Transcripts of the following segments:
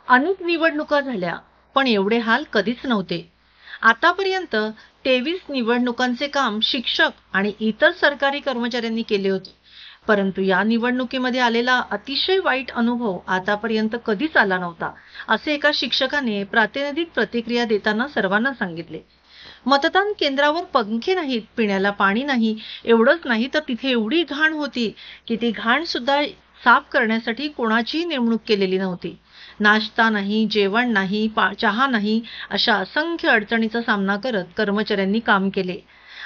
अनेक निवडणुका झाल्या, पण एवढे हाल कधीच नव्हते. आतापर्यंत 23 निवडणुकांचे काम शिक्षक आणि इतर सरकारी कर्मचाऱ्यांनी केले होते. परंतु या निवडणुकीमध्ये आलेला अतिशय वाईट अनुभव आतापर्यंत कधीच आला नव्हता, असे एका शिक्षकाने प्रातिनिधिक प्रतिक्रिया देताना सर्वांना सांगितले. मतदान केंद्रावर पंखे नाहीत, पिण्याला पाणी नाही. एवढंच नाही तर तिथे एवढी घाण होती की ती घाण सुद्धा साफ करण्यासाठी कोणाचीही नेमणूक केलेली नव्हती. नाश्ता नाही, जेवण नाही, चहा नाही, अशा असंख्य अडचणीचा सामना करत कर्मचाऱ्यांनी काम केले.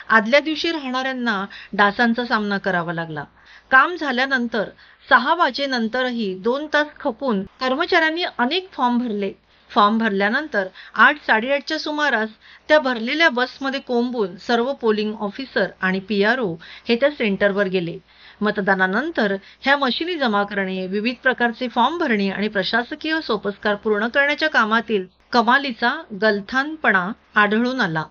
आदल्या दिवशी राहणाऱ्यांना डासांचा सामना करावा लागला. काम झाल्यानंतर 6 वाजेनंतरही 2 तास खपून कर्मचाऱ्यांनी अनेक फॉर्म भरले. फॉर्म भरल्यानंतर 8:30च्या सुमारास त्या भरलेल्या बसमध्ये कोंबून सर्व पोलिंग ऑफिसर आणि PRO हे त्या सेंटरवर गेले. मतदानानंतर ह्या मशिनी जमा करणे, विविध प्रकारचे फॉर्म भरणे आणि प्रशासकीय सोपस्कार पूर्ण करण्याच्या कामातील कमालीचा गलथानपणा आढळून आला.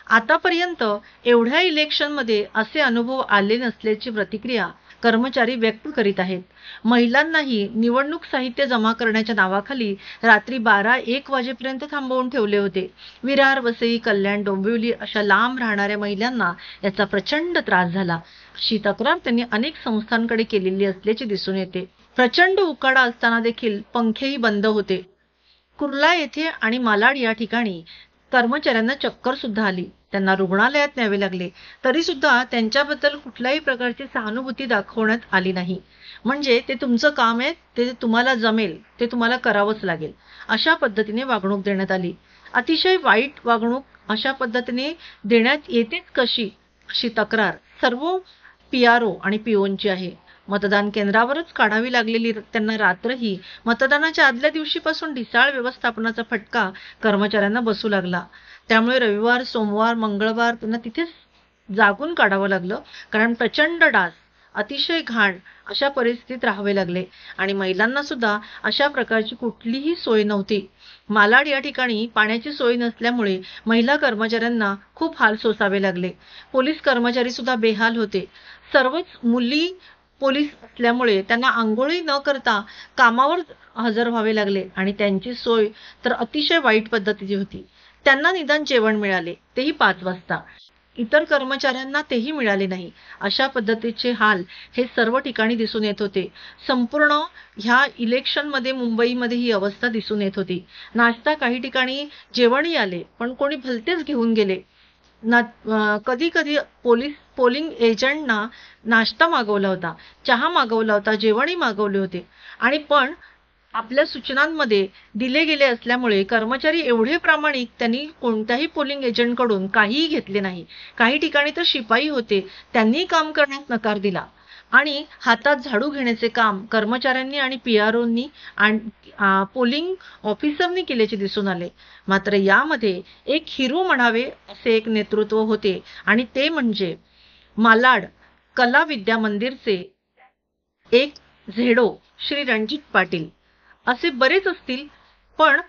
आतापर्यंत एवढ्या इलेक्शनमध्ये असे अनुभव आले नसल्याची प्रतिक्रिया कर्मचारी व्यक्त करीत आहेत. महिलांनाही निवडणूक साहित्य जमा करण्याच्या नावाखाली रात्री 12-1 वाजेपर्यंत थांबवून ठेवले होते. विरार, वसई, कल्याण, डोंबिवली अशा लांब राहणाऱ्या महिलांना याचा प्रचंड त्रास झाला, अशी तक्रार त्यांनी अनेक संस्थांकडे केलेली असल्याचे दिसून येते. प्रचंड उकाडा असताना देखील पंखेही बंद होते. कुर्ला येथे आणि मालाड या ठिकाणी कर्मचाऱ्यांना चक्कर सुद्धा आली. त्यांना रुग्णालयात न्यावे लागले, तरी सुद्धा त्यांच्याबद्दल कुठल्याही प्रकारची सहानुभूती दाखवण्यात आली नाही. म्हणजे ते तुमचं काम आहे, ते तुम्हाला जमेल, ते तुम्हाला करावंच लागेल, अशा पद्धतीने वागणूक देण्यात आली. अतिशय वाईट वागणूक अशा पद्धतीने देण्यात येतेच कशी, अशी तक्रार सर्व PRO आणि POंची आहे. मतदान केंद्रावरच काढावी लागलेली त्यांना रात्रही मतदानाच्या आदल्या दिवशीपासून ढिसाळ व्यवस्थापनाचा फटका कर्मचाऱ्यांना बसू लागला. त्यामुळे रविवार, सोमवार, मंगळवार त्यांना तिथेच जागून काढावं लागलं, कारण प्रचंड डास, अतिशय घाण अशा परिस्थितीत राहावे लागले आणि महिलांना सुद्धा अशा प्रकारची कुठलीही सोय नव्हती. मालाड या ठिकाणी पाण्याची सोय नसल्यामुळे महिला कर्मचाऱ्यांना खूप हाल सोसावे लागले. पोलीस कर्मचारी सुद्धा बेहाल होते. सर्वच मुली पोलीस असल्यामुळे त्यांना आंघोळी न करता कामावर हजर व्हावे लागले आणि त्यांची सोय तर अतिशय वाईट पद्धतीची होती. त्यांना निदान जेवण मिळाले, तेही 5 वाजता. इतर कर्मचाऱ्यांना तेही मिळाले नाही. अशा पद्धतीचे हाल हे सर्व ठिकाणी दिसून येत होते. संपूर्ण ह्या इलेक्शनमध्ये मुंबईमध्ये ही अवस्था दिसून येत होती. नाश्ता काही ठिकाणी जेवणही आले, पण कोणी भलतेच घेऊन गेले. कधी कधी पोलिंग एजंटना नाश्ता मागवला होता, चहा मागवला होता, जेवणही मागवले होते आणि पण आपल्या सूचनांमध्ये दिले गेले असल्यामुळे कर्मचारी एवढे प्रामाणिक त्यांनी कोणत्याही पोलिंग एजंटकडून काहीही घेतले नाही. काही ठिकाणी तर शिपाई होते, त्यांनी काम करण्यास नकार दिला आणि हातात झाडू घेण्याचे काम कर्मचाऱ्यांनी आणि PROंनी आणि पोलिंग ऑफिसरनी केल्याचे दिसून आले. मात्र यामध्ये एक हिरो म्हणावे असे एक नेतृत्व होते आणि ते म्हणजे मालाड कला विद्या मंदिरचे एक झेडो श्री रणजित पाटील. असे बरेच असतील, पण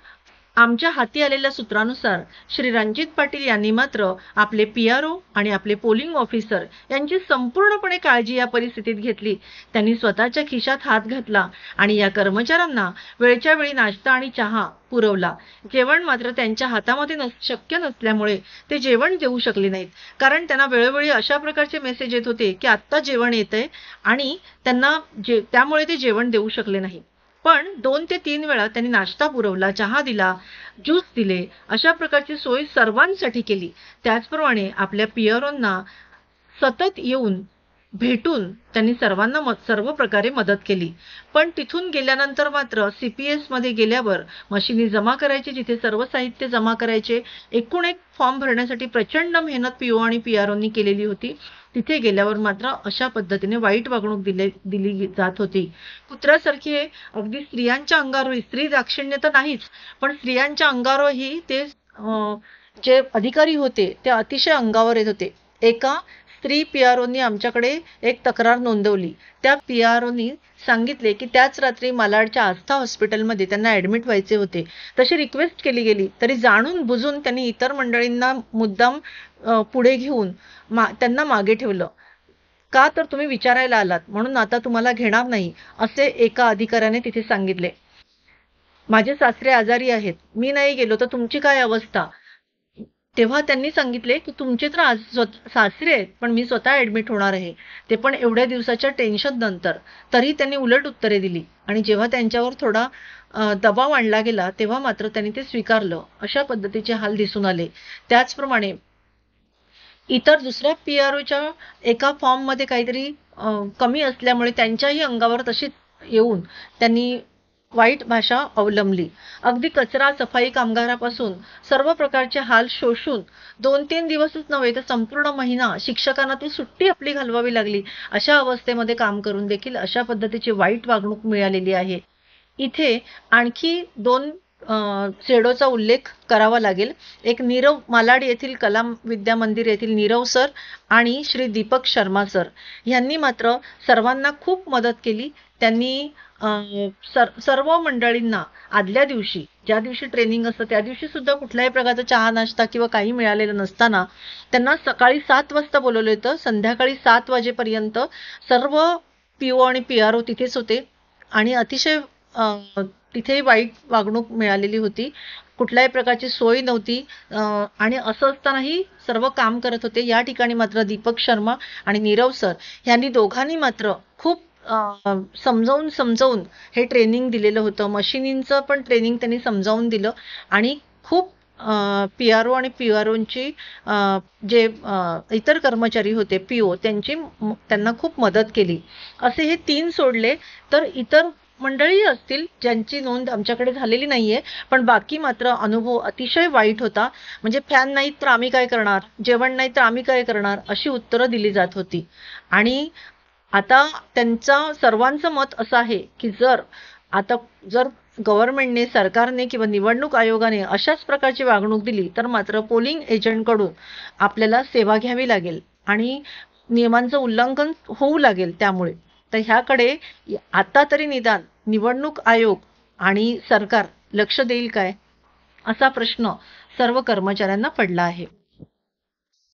आमच्या हाती आलेल्या सूत्रानुसार श्री रणजित पाटील यांनी मात्र आपले PRO आणि आपले पोलिंग ऑफिसर यांची संपूर्णपणे काळजी या परिस्थितीत घेतली. त्यांनी स्वतःच्या खिशात हात घातला आणि या कर्मचाऱ्यांना वेळच्या वेळी नाश्ता आणि चहा पुरवला. जेवण मात्र त्यांच्या हातामध्ये शक्य नसल्यामुळे ते जेवण देऊ शकले नाहीत, कारण त्यांना वेळोवेळी अशा प्रकारचे मेसेज येत होते की आत्ता जेवण येतंय आणि त्यांना त्यामुळे ते जेवण देऊ शकले नाही. पण 2 ते 3 वेळा त्यांनी नाश्ता पुरवला, चहा दिला, ज्यूस दिले, अशा प्रकारची सोय सर्वांसाठी केली. त्याचप्रमाणे आपल्या PROंना सतत येऊन भेटून त्यांनी सर्वांना सर्व प्रकारे मदत केली. पण तिथून गेल्यानंतर मात्र CPS मध्ये गेल्यावर मशिनी जमा करायचे, जिथे सर्व साहित्य जमा करायचे, एकूण एक फॉर्म भरण्यासाठी प्रचंड मेहनत PO आणि PROंनी केलेली होती. तिथे गेल्यावर मात्र अशा पद्धतीने वाईट वागणूक दिली जात होती. कुत्र्यासारखी अगदी स्त्रियांच्या अंगावर, स्त्री दाक्षिण्य तर नाहीच, पण स्त्रियांच्या अंगावरही ते जे अधिकारी होते ते अतिशय अंगावर येत होते. एका स्त्री PROंनी आमच्याकडे एक तक्रार नोंदवली. त्या PROंनी सांगितले की त्याच रात्री मालाडच्या आस्था हॉस्पिटलमध्ये त्यांना ऍडमिट व्हायचे होते. तशी रिक्वेस्ट केली गेली, तरी जाणून बुजून त्यांनी इतर मंडळींना मुद्दाम पुढे घेऊन त्यांना मागे ठेवलं. का तर तुम्ही विचारायला आलात म्हणून आता तुम्हाला घेणार नाही, असे एका अधिकाऱ्याने तिथे सांगितले. माझे सासरे आजारी आहेत, मी नाही गेलो तर तुमची काय अवस्था? तेव्हा त्यांनी सांगितले, की तुमचे तर सासरे आहेत, पण मी स्वतः ॲडमिट होणार आहे. ते पण एवढ्या दिवसाच्या टेन्शन नंतर. तरी त्यांनी उलट उत्तरे दिली आणि जेव्हा त्यांच्यावर थोडा दबाव आणला गेला, तेव्हा मात्र त्यांनी ते स्वीकारलं. अशा पद्धतीचे हाल दिसून आले. त्याचप्रमाणे इतर दुसऱ्या पी-आर-ओच्या एका फॉर्ममध्ये काहीतरी कमी असल्यामुळे त्यांच्याही अंगावर तशीच येऊन त्यांनी वाईट भाषा अवलंबली. अगदी कचरा सफाई कामगारापासून सर्व प्रकारचे हाल शोषून 2-3 दिवसच नव्हे तर संपूर्ण महिना शिक्षकांना ती सुट्टी आपली घालवावी लागली. अशा अवस्थेमध्ये काम करून देखील अशा पद्धतीची वाईट वागणूक मिळालेली आहे. इथे आणखी 2 सेडोचा उल्लेख करावा लागेल. एक नीरव मालाड येथील कला विद्या मंदिर येथील नीरव सर आणि श्री दीपक शर्मा सर यांनी मात्र सर्वांना खूप मदत केली. त्यांनी सर्व मंडळींना आदल्या दिवशी, ज्या दिवशी ट्रेनिंग असतं त्या दिवशी सुद्धा कुठल्याही प्रकारचा चहा नाश्ता किंवा काही मिळालेलं नसताना त्यांना सकाळी 7 वाजता बोलवलं होतं. संध्याकाळी 7 वाजेपर्यंत सर्व पी-ओ आणि पी-आर-ओ तिथेच होते आणि अतिशय तिथेही वाईट वागणूक मिळालेली होती. कुठल्याही प्रकारची सोय नव्हती आणि असं असतानाही सर्व काम करत होते. या ठिकाणी मात्र दीपक शर्मा आणि नीरव सर यांनी दोघांनी मात्र खूप समजावून हे ट्रेनिंग दिलेलं होतं. मशिनींचं पण ट्रेनिंग त्यांनी समजावून दिलं आणि खूप पी-आर-ओ आणि पी-आर-ओंची जे इतर कर्मचारी होते पी-ओ त्यांना खूप मदत केली. असे हे 3 सोडले तर इतर मंडळी असतील ज्यांची नोंद आमच्याकडे झालेली नाहीये, पण बाकी मात्र अनुभव अतिशय वाईट होता. म्हणजे फॅन नाहीत तर आम्ही काय करणार, जेवण नाही तर आम्ही काय करणार, अशी उत्तरं दिली जात होती. आणि आता त्यांचा सर्वांचं मत असं आहे, की जर गव्हर्नमेंटने, सरकारने किंवा निवडणूक आयोगाने अशाच प्रकारची वागणूक दिली तर मात्र पोलिंग एजंटकडून आपल्याला सेवा घ्यावी लागेल आणि नियमांचं उल्लंघन होऊ लागेल त्यामुळे. तर ह्याकडे आता तरी निदान निवडणूक आयोग आणि सरकार लक्ष देईल काय? असा प्रश्न सर्व कर्मचाऱ्यांना पडला आहे.